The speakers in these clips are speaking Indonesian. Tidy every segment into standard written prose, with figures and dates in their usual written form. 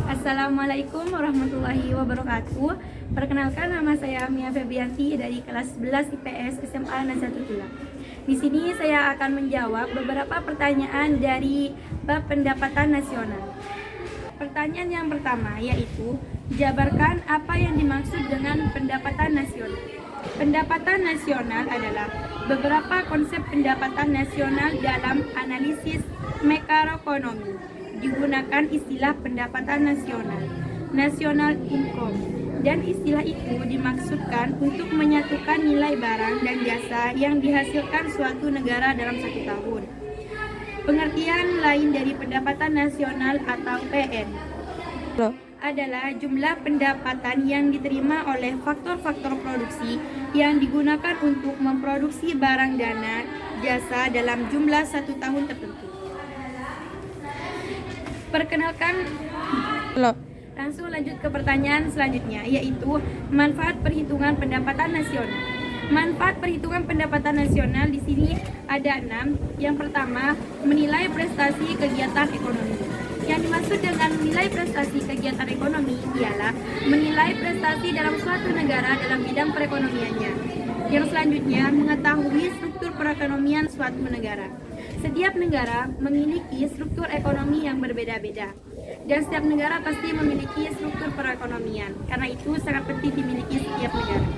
Assalamualaikum warahmatullahi wabarakatuh. Perkenalkan, nama saya Mia Febrianti dari kelas 11 IPS SMA Nazatul. Di sini saya akan menjawab beberapa pertanyaan dari bab pendapatan nasional. Pertanyaan yang pertama yaitu, jabarkan apa yang dimaksud dengan pendapatan nasional. Pendapatan nasional adalah beberapa konsep pendapatan nasional dalam analisis makroekonomi. Digunakan istilah pendapatan nasional, national income, dan istilah itu dimaksudkan untuk menyatukan nilai barang dan jasa yang dihasilkan suatu negara dalam satu tahun. Pengertian lain dari pendapatan nasional atau PN adalah jumlah pendapatan yang diterima oleh faktor-faktor produksi yang digunakan untuk memproduksi barang dan jasa dalam jumlah satu tahun tertentu. Perkenalkan, langsung lanjut ke pertanyaan selanjutnya, yaitu manfaat perhitungan pendapatan nasional. Manfaat perhitungan pendapatan nasional di sini ada 6. Yang pertama, menilai prestasi kegiatan ekonomi. Yang dimaksud dengan menilai prestasi kegiatan ekonomi ialah menilai prestasi dalam suatu negara dalam bidang perekonomiannya. Yang selanjutnya, mengetahui struktur perekonomian suatu negara. Setiap negara memiliki struktur ekonomi yang berbeda-beda, dan setiap negara pasti memiliki struktur perekonomian. Karena itu sangat penting dimiliki setiap negara.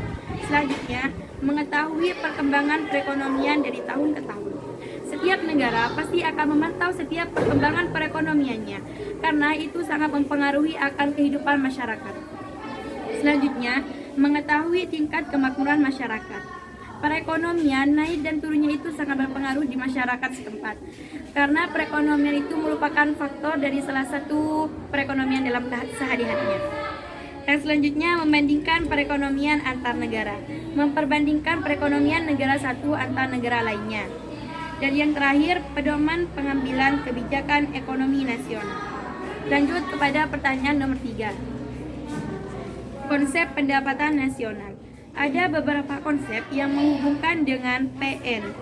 Selanjutnya, mengetahui perkembangan perekonomian dari tahun ke tahun. Setiap negara pasti akan memantau setiap perkembangan perekonomiannya, karena itu sangat mempengaruhi akan kehidupan masyarakat. Selanjutnya, mengetahui tingkat kemakmuran masyarakat. Perekonomian naik dan turunnya itu sangat berpengaruh di masyarakat setempat, karena perekonomian itu merupakan faktor dari salah satu perekonomian dalam sehari-harinya. Yang selanjutnya, membandingkan perekonomian antar negara, memperbandingkan perekonomian negara satu antar negara lainnya. Dan yang terakhir, pedoman pengambilan kebijakan ekonomi nasional. Lanjut kepada pertanyaan nomor 3. Konsep pendapatan nasional. Ada beberapa konsep yang menghubungkan dengan PN.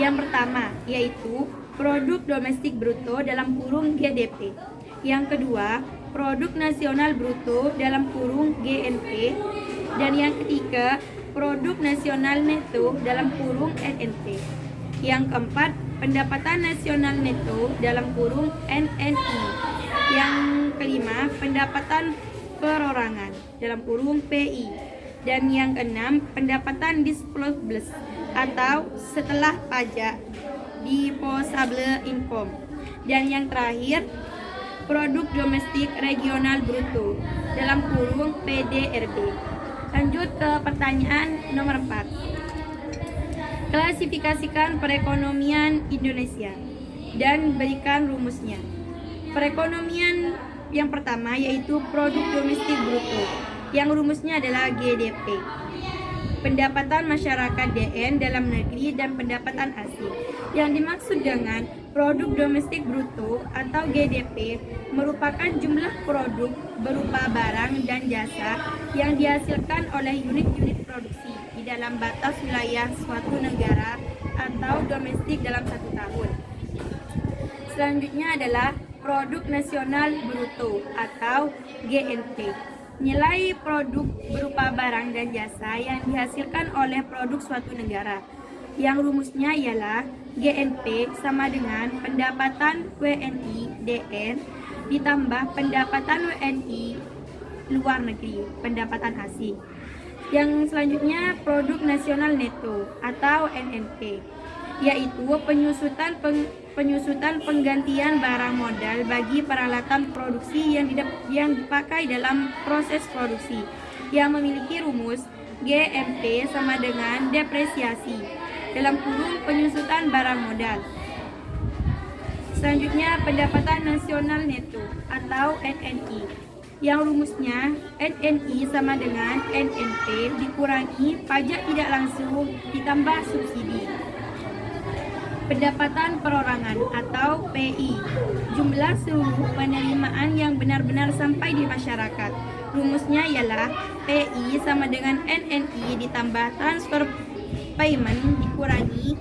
Yang pertama yaitu produk domestik bruto dalam kurung GDP. Yang kedua, produk nasional bruto dalam kurung GNP. Dan yang ketiga, produk nasional neto dalam kurung NNP. Yang keempat, pendapatan nasional neto dalam kurung NNI. Yang kelima, pendapatan perorangan dalam kurung PI. Dan yang keenam, pendapatan disposable atau setelah pajak, disposable income. Dan yang terakhir, produk domestik regional bruto dalam kurung PDRB. Lanjut ke pertanyaan nomor 4. Klasifikasikan perekonomian Indonesia dan berikan rumusnya. Perekonomian yang pertama yaitu produk domestik bruto, yang rumusnya adalah GDP. Pendapatan masyarakat DN dalam negeri dan pendapatan asing. Yang dimaksud dengan produk domestik bruto atau GDP merupakan jumlah produk berupa barang dan jasa yang dihasilkan oleh unit-unit produksi di dalam batas wilayah suatu negara atau domestik dalam satu tahun. Selanjutnya adalah produk nasional bruto atau GNP. Nilai produk berupa barang dan jasa yang dihasilkan oleh produk suatu negara. Yang rumusnya ialah GNP sama dengan pendapatan WNI DN ditambah pendapatan WNI luar negeri, pendapatan asing. Yang selanjutnya, produk nasional neto atau NNP, yaitu penyusutan penggantian barang modal bagi peralatan produksi yang dipakai dalam proses produksi, yang memiliki rumus GMP sama dengan depresiasi dalam kurung penyusutan barang modal. Selanjutnya, pendapatan nasional neto atau NNI, yang rumusnya NNI sama dengan NNP dikurangi pajak tidak langsung ditambah subsidi. Pendapatan perorangan atau PI, jumlah seluruh penerimaan yang benar-benar sampai di masyarakat. Rumusnya ialah PI sama dengan NNI ditambah transfer payment dikurangi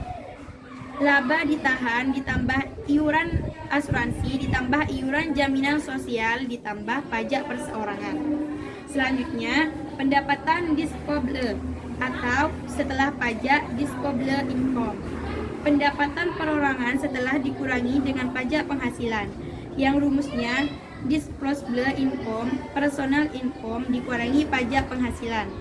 laba ditahan ditambah iuran asuransi ditambah iuran jaminan sosial ditambah pajak perseorangan. Selanjutnya, pendapatan disposable atau setelah pajak disposable income. Pendapatan perorangan setelah dikurangi dengan pajak penghasilan, yang rumusnya disposable income, personal income dikurangi pajak penghasilan.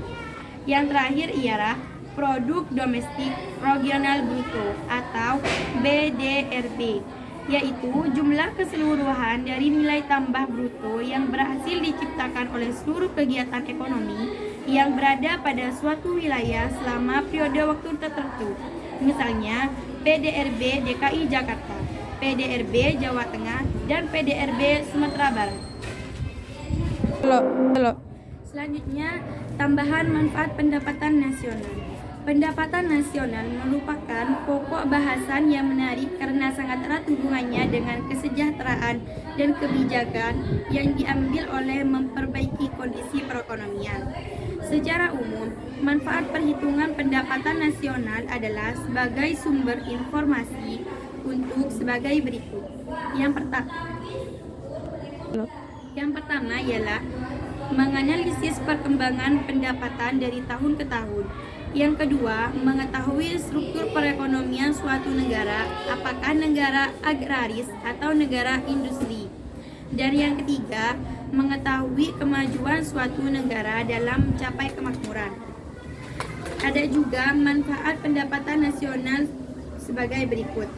Yang terakhir ialah produk domestik regional bruto atau BDRB, yaitu jumlah keseluruhan dari nilai tambah bruto yang berhasil diciptakan oleh seluruh kegiatan ekonomi yang berada pada suatu wilayah selama periode waktu tertentu. Misalnya PDRB DKI Jakarta, PDRB Jawa Tengah, dan PDRB Sumatera Barat. Selanjutnya, tambahan manfaat pendapatan nasional. Pendapatan nasional merupakan pokok bahasan yang menarik karena sangat erat hubungannya dengan kesejahteraan dan kebijakan yang diambil oleh memperbaiki kondisi perekonomian. Secara umum, manfaat perhitungan pendapatan nasional adalah sebagai sumber informasi untuk sebagai berikut. Yang pertama ialah menganalisis perkembangan pendapatan dari tahun ke tahun. Yang kedua, mengetahui struktur perekonomian suatu negara, apakah negara agraris atau negara industri. Dan yang ketiga, mengetahui kemajuan suatu negara dalam mencapai kemakmuran. Ada juga manfaat pendapatan nasional sebagai berikut,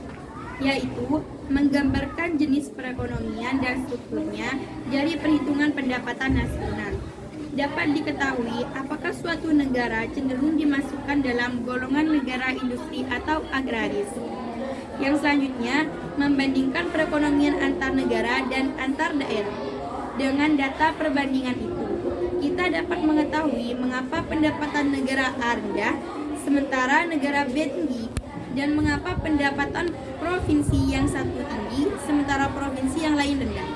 yaitu menggambarkan jenis perekonomian dan strukturnya dari perhitungan pendapatan nasional. Dapat diketahui apakah suatu negara cenderung dimasukkan dalam golongan negara industri atau agraris. Yang selanjutnya, membandingkan perekonomian antar negara dan antar daerah. Dengan data perbandingan itu, kita dapat mengetahui mengapa pendapatan negara A rendah, sementara negara B tinggi, dan mengapa pendapatan provinsi yang satu tinggi, sementara provinsi yang lain rendah.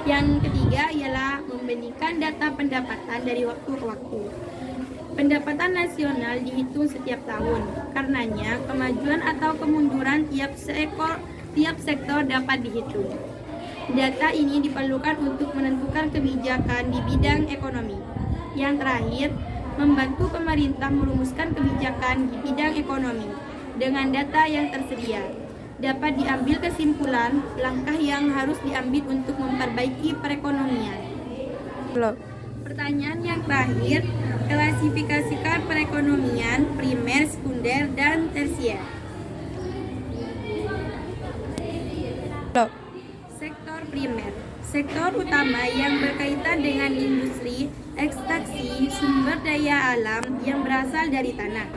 Yang ketiga ialah membandingkan data pendapatan dari waktu ke waktu. Pendapatan nasional dihitung setiap tahun, karenanya kemajuan atau kemunduran tiap sektor dapat dihitung. Data ini diperlukan untuk menentukan kebijakan di bidang ekonomi. Yang terakhir, membantu pemerintah merumuskan kebijakan di bidang ekonomi. Dengan data yang tersedia, dapat diambil kesimpulan langkah yang harus diambil untuk memperbaiki perekonomian. Pertanyaan yang terakhir, klasifikasikan perekonomian primer, sekunder, dan tersier. Sektor primer, sektor utama yang berkaitan dengan industri, ekstraksi, sumber daya alam yang berasal dari tanah.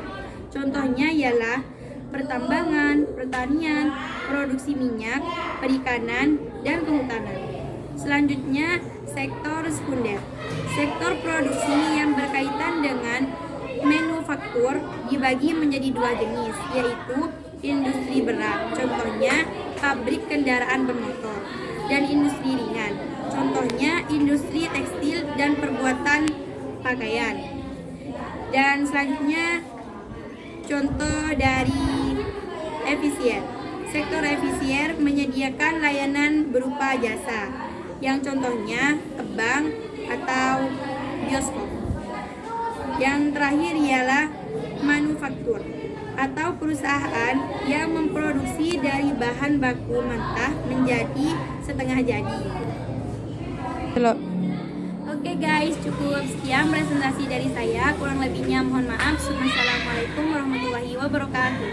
Contohnya ialah pertambangan, pertanian, produksi minyak, perikanan, dan kehutanan. Selanjutnya, sektor sekunder. Sektor produksi yang berkaitan dengan manufaktur dibagi menjadi dua jenis, yaitu industri berat, contohnya pabrik kendaraan bermotor, dan industri ringan, contohnya industri tekstil dan perbuatan pakaian. Dan selanjutnya, contoh dari efisien. Sektor efisien menyediakan layanan berupa jasa, yang contohnya bank atau bioskop. Yang terakhir ialah manufaktur atau perusahaan yang memproduksi dari bahan baku mentah menjadi setengah jadi. Oke guys, cukup sekian presentasi dari saya. Kurang lebihnya mohon maaf. Assalamualaikum warahmatullahi wabarakatuh.